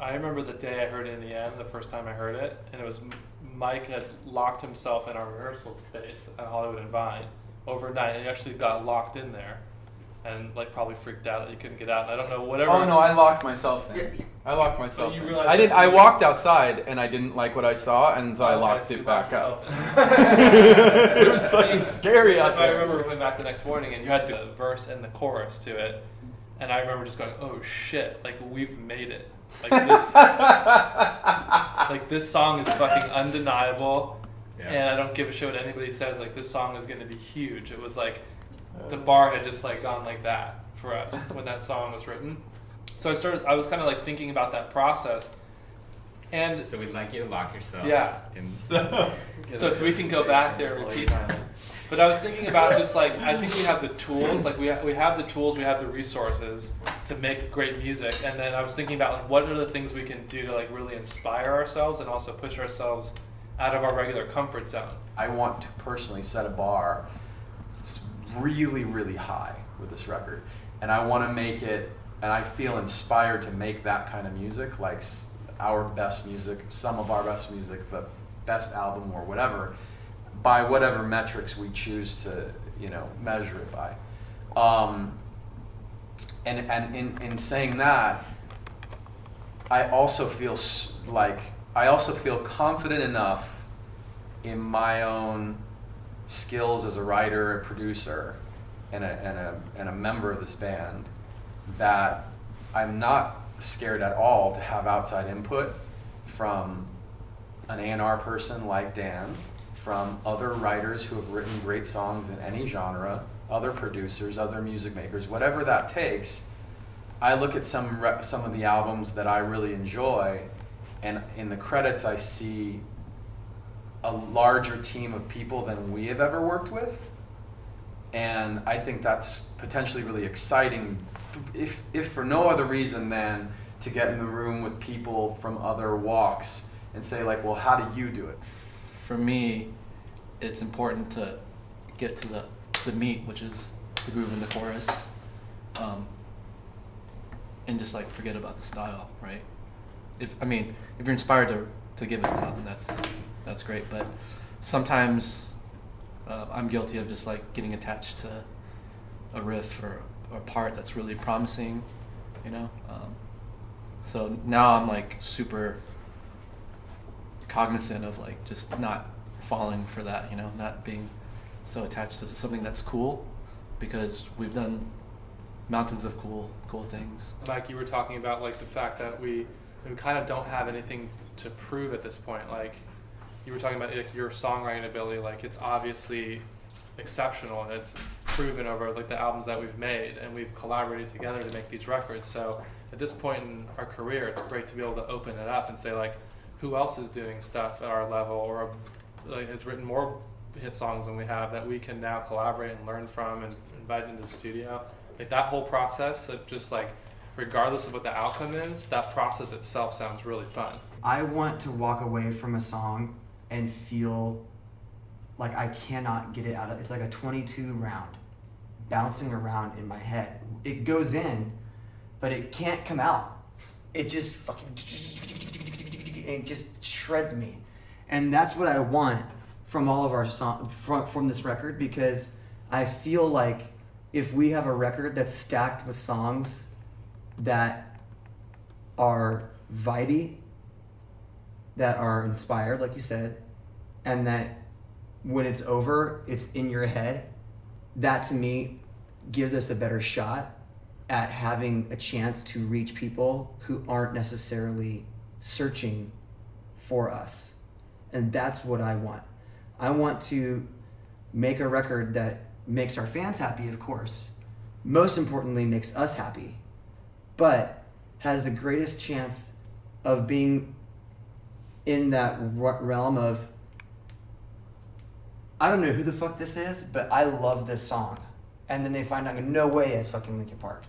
I remember the day I heard it in the end, the first time I heard it, and it was Mike had locked himself in our rehearsal space at Hollywood and Vine overnight, and he actually got locked in there, and like probably freaked out that he couldn't get out. And I don't know whatever. Oh no, I locked myself in. I locked myself you in. realized I didn't. that I you- walked outside and I didn't like what I saw, and so I Okay, locked so it you back locked up. yourself in. It was fucking scary out I there. remember we went back the next morning, and you had the verse and the chorus to it, and I remember just going, "Oh shit! Like we've made it! Like this, like this song is fucking undeniable." Yeah. And I don't give a shit what anybody says. Like this song is going to be huge. It was like the bar had just like gone like that for us when that song was written. So I was kind of like thinking about that process, and So we'd like you to lock yourself. Yeah. In so if we can go back there and repeat. But I was thinking about just like I think we have the tools, like we have the tools, we have the resources to make great music, and then I was thinking about like what are the things we can do to like really inspire ourselves and also push ourselves out of our regular comfort zone. I want to personally set a bar really, really high with this record, and I want to make it. And I feel inspired to make that kind of music, like our best music, some of our best music, the best album or whatever, by whatever metrics we choose to, measure it by. And in saying that, I also feel confident enough in my own skills as a writer and producer and a member of this band that I'm not scared at all to have outside input from an A&R person like Dan, from other writers who have written great songs in any genre, other producers, other music makers, whatever that takes. I look at some of the albums that I really enjoy, and in the credits I see a larger team of people than we have ever worked with. And I think that's potentially really exciting, if for no other reason than to get in the room with people from other walks and say like, well, how do you do it? For me, it's important to get to the meat, which is the groove in the chorus, and just like forget about the style, right? If you're inspired to give a style, then that's great. But sometimes I'm guilty of just like getting attached to a riff or a part that's really promising, so now I'm like super cognizant of like just not falling for that, not being so attached to something that's cool, because we've done mountains of cool things. Mike, you were talking about like the fact that we kind of don't have anything to prove at this point. Like you were talking about like, your songwriting ability, like it's obviously exceptional and it's proven over like the albums that we've made, and we've collaborated together to make these records. So at this point in our career, it's great to be able to open it up and say like, who else is doing stuff at our level or like has written more hit songs than we have that we can now collaborate and learn from and invite into the studio. Like that whole process of just like, regardless of what the outcome is, that process itself sounds really fun. I want to walk away from a song and feel like I cannot get it out of, it's like a 22 round bouncing around in my head. It goes in, but it can't come out. It just fucking, it just shreds me. And that's what I want from all of our songs, from this record, because I feel like if we have a record that's stacked with songs that are vibey, that are inspired, like you said, and that when it's over, it's in your head, that to me gives us a better shot at having a chance to reach people who aren't necessarily searching for us. And that's what I want. I want to make a record that makes our fans happy, of course. Most importantly, makes us happy, but has the greatest chance of being in that realm of, I don't know who the fuck this is, but I love this song. And then they find out, no way, it's fucking Linkin Park.